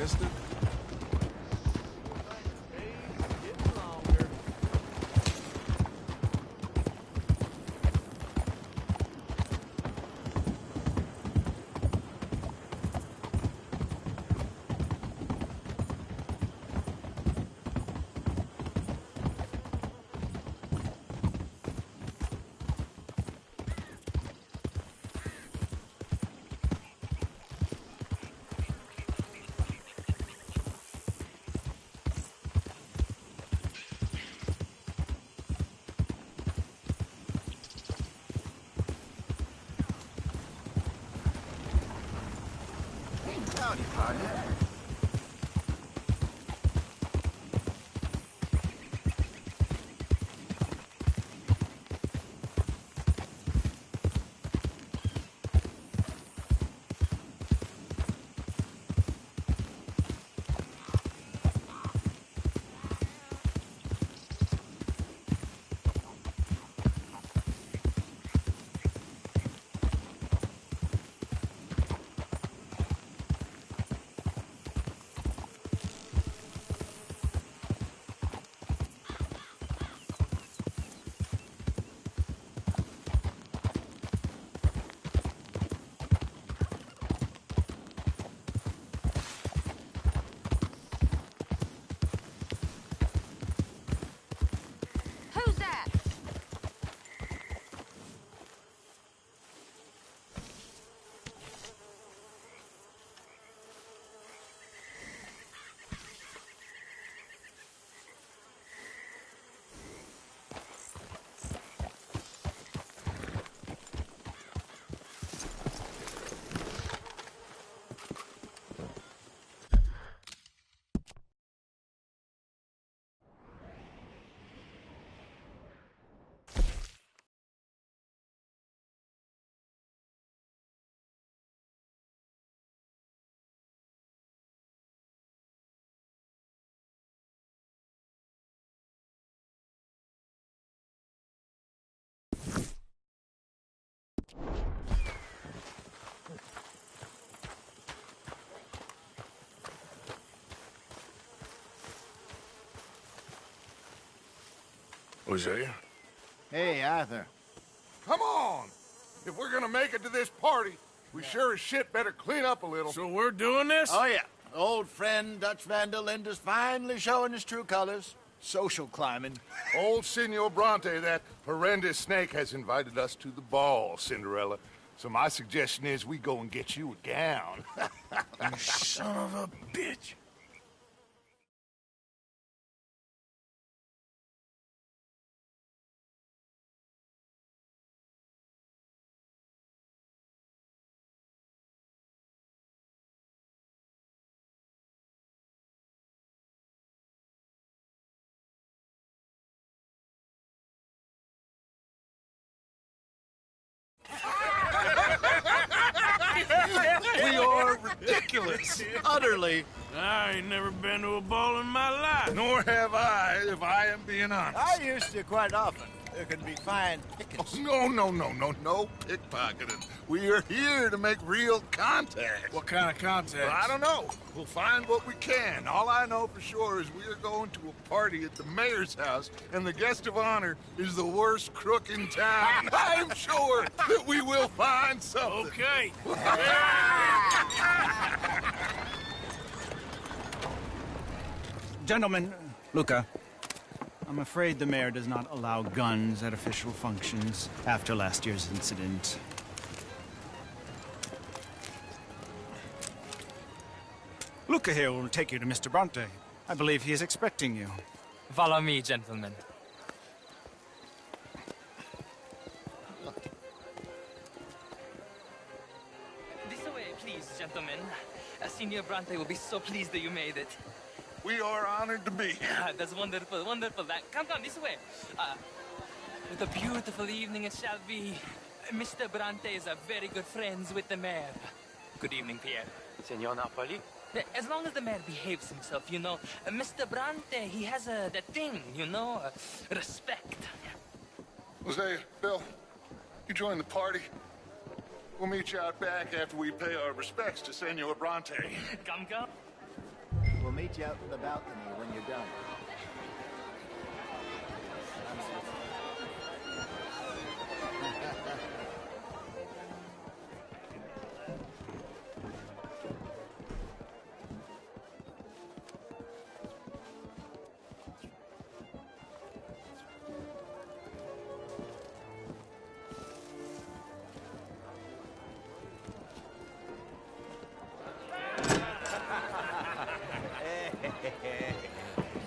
mister. Howdy, partner. Who's that? Hosea? Hey, Arthur. Come on! If we're gonna make it to this party, we sure as shit better clean up a little. So we're doing this? Oh, yeah. Old friend Dutch Van der Linde's finally showing his true colors. Social climbing. Old Senor Bronte, that horrendous snake, has invited us to the ball, Cinderella. So my suggestion is we go and get you a gown. You son of a bitch. We are ridiculous. Utterly. I ain't never been to a ball in my life. Nor have I, if I am being honest. I used to quite often. There can be fine pickings. No pickpocketing. We are here to make real contact. What kind of contact? Well, I don't know. We'll find what we can. All I know for sure is we are going to a party at the mayor's house, and the guest of honor is the worst crook in town. I'm sure that we will find something. Okay. Gentlemen, Luca, I'm afraid the mayor does not allow guns at official functions after last year's incident. Luca here will take you to Mr. Bronte. I believe he is expecting you. Follow me, gentlemen. This way, please, gentlemen. Senior Bronte will be so pleased that you made it. We are honored to be here. That's wonderful, wonderful. Come, this way. What a beautiful evening it shall be. Mr. Bronte is a very good friends with the mayor. Good evening, Pierre. Senor Napoli? As long as the mayor behaves himself, you know. Mr. Bronte, he has that thing, you know, respect. Hosea, Belle, you join the party. We'll meet you out back after we pay our respects to Senor Bronte. Come. We'll meet you out in the balcony when you're done.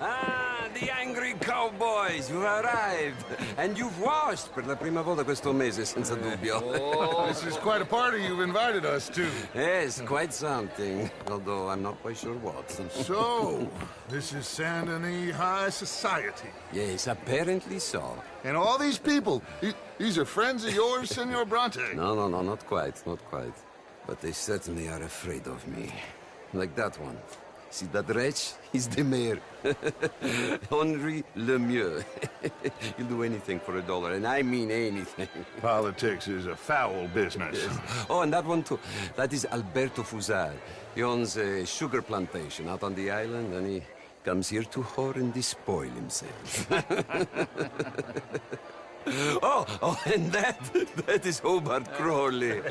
Ah, the angry cowboys, you've arrived. And you've washed per la prima volta questo mese, senza dubbio. This is quite a party you've invited us to. Yes, quite something. Although I'm not quite sure what. So, this is Saint Denis High Society. Yes, apparently so. And all these people, these are friends of yours, Senor Bronte? No, not quite, not quite. But they certainly are afraid of me. Like that one. See that wretch? He's the mayor. Henri Lemieux. He'll do anything for $1, and I mean anything. Politics is a foul business. Yes. Oh, and that one too. That is Alberto Fusar. He owns a sugar plantation out on the island, and he comes here to whore and despoil himself. Oh, and that is Hobart Crawley,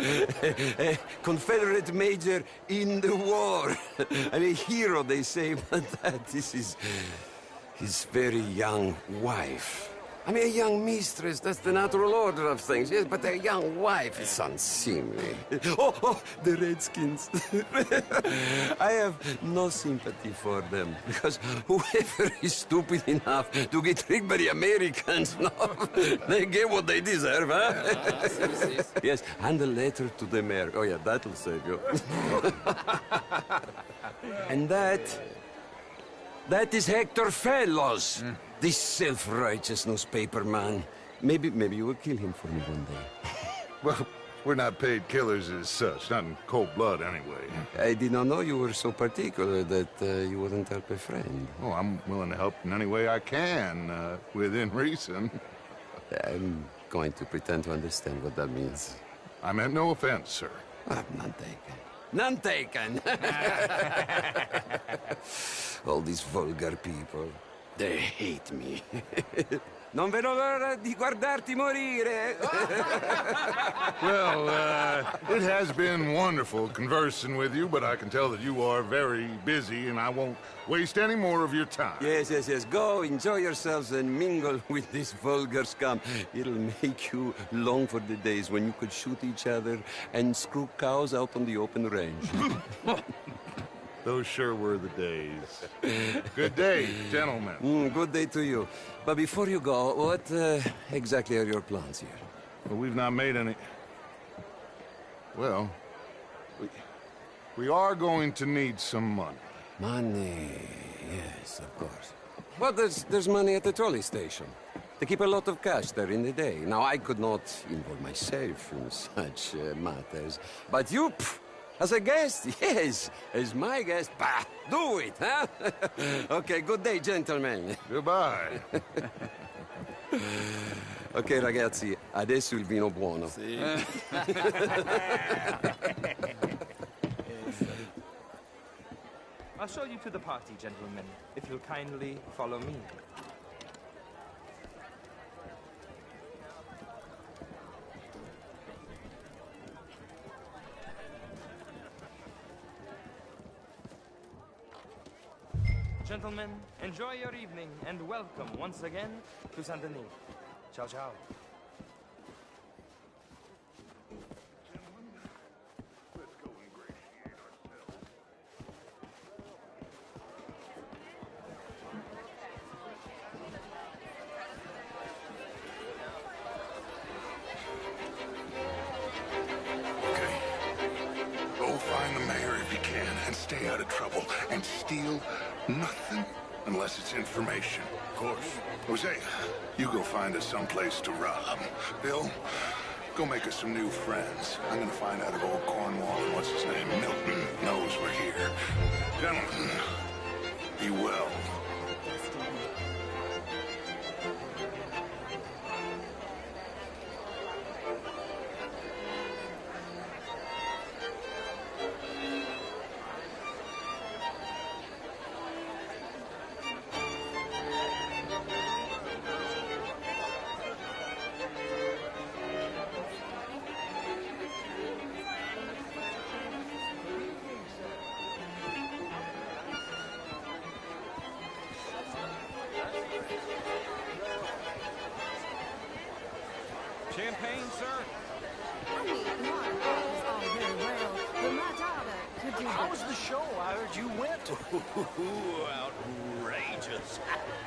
a Confederate major in the war. I mean, a hero, they say, but that is his very young wife. I mean, a young mistress, that's the natural order of things, yes, but a young wife is unseemly. Oh, the Redskins. I have no sympathy for them, because whoever is stupid enough to get tricked by the Americans, no, they get what they deserve, huh? Yes, and a letter to the mayor. Oh, yeah, that'll save you. And that is Hector Fellows. This self-righteous newspaper man. Maybe you will kill him for me one day. Well, we're not paid killers as such, not in cold blood anyway. I did not know you were so particular that you wouldn't help a friend. Oh, I'm willing to help in any way I can, within reason. I'm going to pretend to understand what that means. I meant no offense, sir. None taken. None taken! All these vulgar people. They hate me. Non vedo l'ora di guardarti morire. Well, it has been wonderful conversing with you, but I can tell that you are very busy, and I won't waste any more of your time. Yes. Go, enjoy yourselves, and mingle with this vulgar scum. It'll make you long for the days when you could shoot each other and screw cows out on the open range. Those sure were the days. Good day, gentlemen. Good day to you. But before you go, what exactly are your plans here? Well, we've not made any... Well, we are going to need some money. Money, yes, of course. But there's money at the trolley station. They keep a lot of cash there in the day. Now, I could not involve myself in such matters. But you... As a guest? Yes. As my guest? Bah, do it, huh? Okay, good day, gentlemen. Goodbye. Ok, ragazzi, adesso il vino buono. Sì. I'll show you to the party, gentlemen, if you'll kindly follow me. Gentlemen, enjoy your evening and welcome once again to Saint Denis. Ciao, ciao. Okay. Go find the mayor if you can and stay out of trouble and steal nothing unless it's information. Of course. Jose, you go find us someplace to rob. Bill, go make us some new friends. I'm gonna find out if old Cornwall and what's his name, Milton, knows we're here. Gentlemen, be well. Champagne, sir? I mean, my is all very well, but my daughter could do How better. was the show? I heard you went to. Outrageous.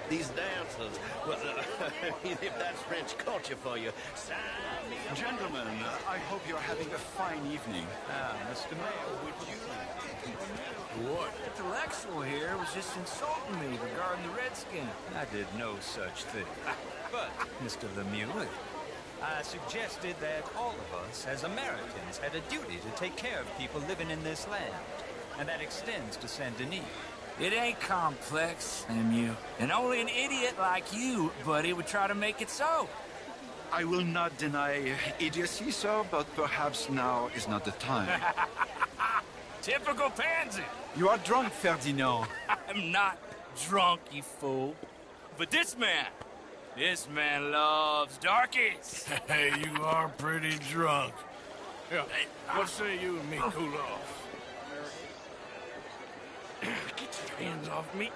These dancers. Well, if that's French culture for you, sign me up. Gentlemen, I hope you're having a fine evening. Mr. Mayor, would you... What? Intellectual here was just insulting me regarding the Redskin. I did no such thing. But, Mr. Lemieux, I suggested that all of us, as Americans, had a duty to take care of people living in this land. And that extends to Saint Denis. It ain't complex, Lemieux. And only an idiot like you, buddy, would try to make it so. I will not deny idiocy, sir, but perhaps now is not the time. Typical pansy. You are drunk, Ferdinand. I'm not drunk, you fool. But this man loves darkies. Hey, you are pretty drunk. Yeah, what say you and me cool off? Get your hands off me.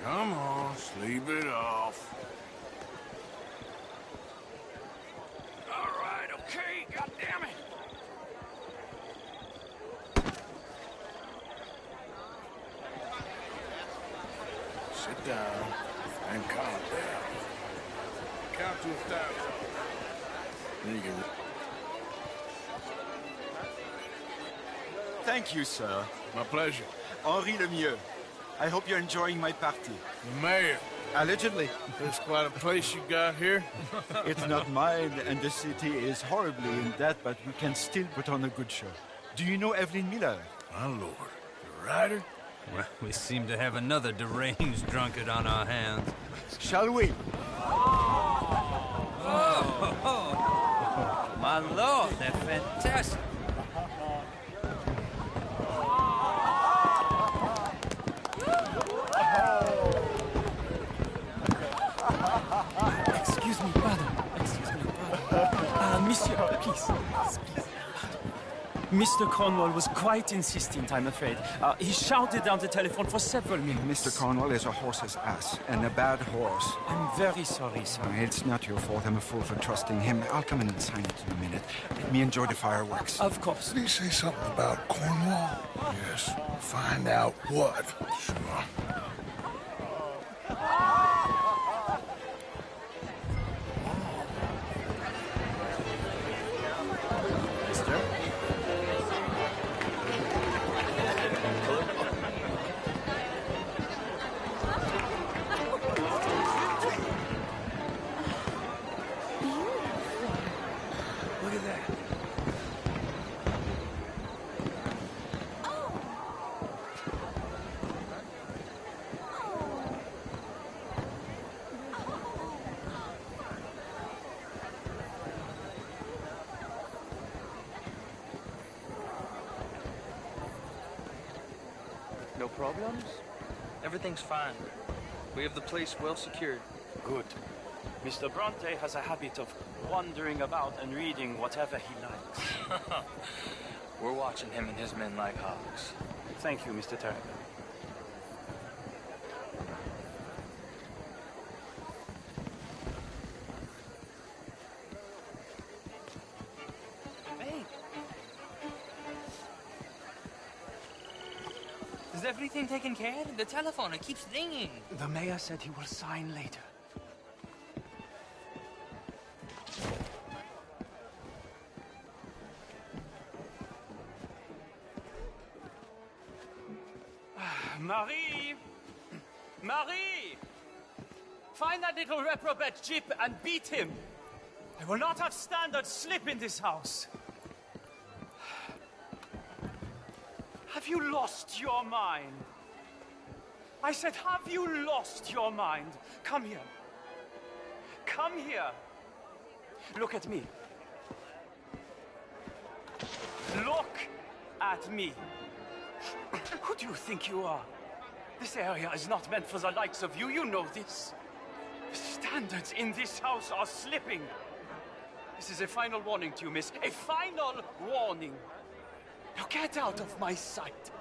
Come on, sleep it off. All right, okay, goddammit. Sit down and calm down. Count to 1,000. Then you can... Thank you, sir. My pleasure. Henri Lemieux. I hope you're enjoying my party. The mayor. Allegedly. That's quite a place you got here. It's not mine, and the city is horribly in debt, but we can still put on a good show. Do you know Evelyn Miller? My lord. The writer? Well, we seem to have another deranged drunkard on our hands. Shall we? My lord, they're fantastic. Excuse me, brother. Excuse me, brother. Monsieur, please. Mr. Cornwall was quite insistent, I'm afraid. He shouted down the telephone for several minutes. Mr. Cornwall is a horse's ass, and a bad horse. I'm very sorry, sir. It's not your fault. I'm a fool for trusting him. I'll come in and sign it in a minute. Let me enjoy the fireworks. Of course. Did he say something about Cornwall? Yes. Find out what. Sure. Look at that. No problems? Everything's fine. We have the place well secured. Good. Mr. Bronte has a habit of wandering about and reading whatever he likes. We're watching him and his men like hawks. Thank you, Mr. Turner. Hey, is everything taken care of? The telephone, it keeps ringing. The mayor said he will sign later. Marie! Marie! Find that little reprobate Jip and beat him. I will not have standard slip in this house. Have you lost your mind? I said, have you lost your mind? Come here. Come here. Look at me. Look at me. Who do you think you are? This area is not meant for the likes of you. You know this. The standards in this house are slipping. This is a final warning to you, miss. A final warning. Now get out of my sight.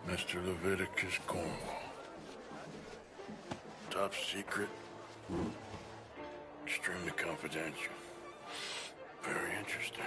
Mr. Leviticus Cornwall. Top secret. Extremely confidential. Very interesting.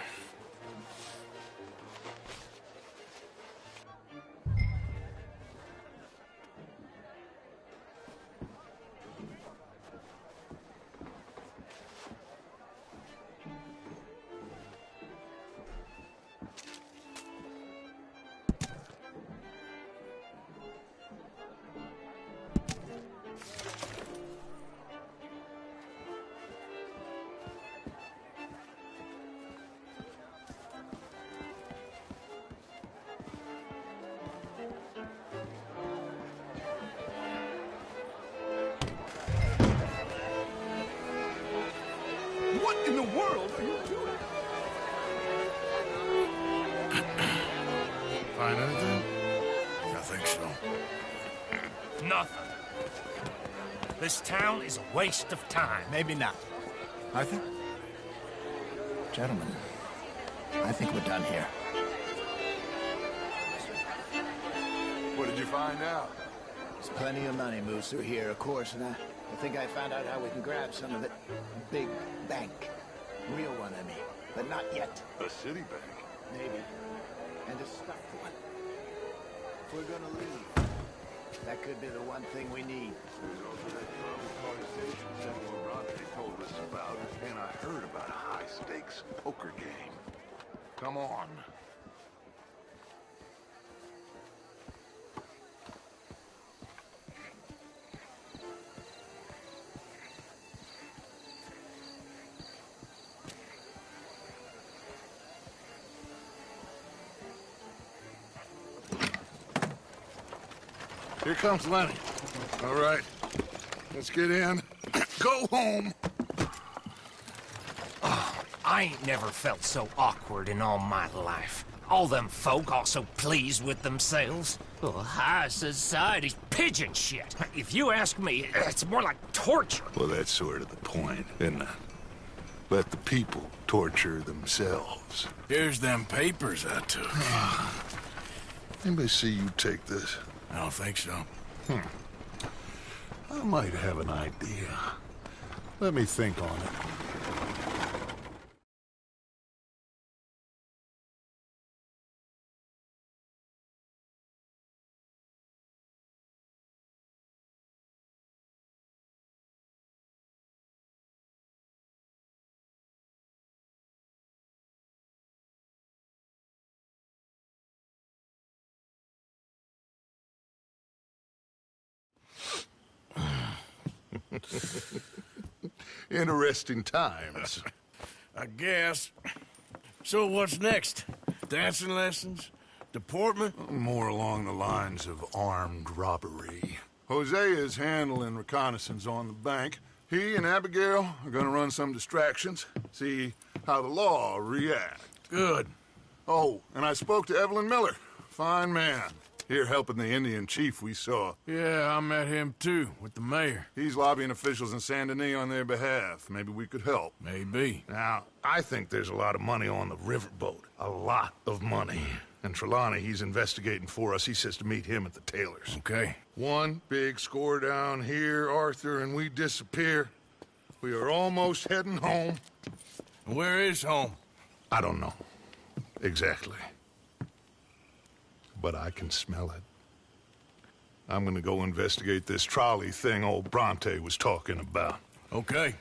What in the world are you doing? Find anything? I think so. Nothing. This town is a waste of time. Maybe not. I think... Gentlemen, I think we're done here. What did you find out? There's plenty of money moves through here, of course, and I think I found out how we can grab some of it. A big bank. Real one, I mean. But not yet. A city bank? Maybe. And a stuffed one. If we're gonna leave, that could be the one thing we need. There's also that conversation General Bronte told us about, and I heard about a high-stakes poker game. Come on. Here comes Lenny. All right, let's get in. Go home. Oh, I ain't never felt so awkward in all my life. All them folk all so pleased with themselves. Oh, high society's pigeon shit. If you ask me, it's more like torture. Well, that's sort of the point, isn't it? Let the people torture themselves. Here's them papers I took. Anybody see you take this? I don't think so. I might have an idea. Let me think on it. Interesting times. I guess. So what's next? Dancing lessons? Deportment? More along the lines of armed robbery. Jose is handling reconnaissance on the bank. He and Abigail are gonna run some distractions, see how the law reacts. Good. Oh, and I spoke to Evelyn Miller. Fine man. Here helping the Indian chief we saw. Yeah, I met him too, with the mayor. He's lobbying officials in Saint Denis on their behalf. Maybe we could help. Maybe. Now, I think there's a lot of money on the riverboat. A lot of money. And Trelawney, he's investigating for us. He says to meet him at the Taylors. Okay. One big score down here, Arthur, and we disappear. We are almost heading home. Where is home? I don't know. Exactly. But I can smell it. I'm gonna go investigate this trolley thing old Bronte was talking about. Okay.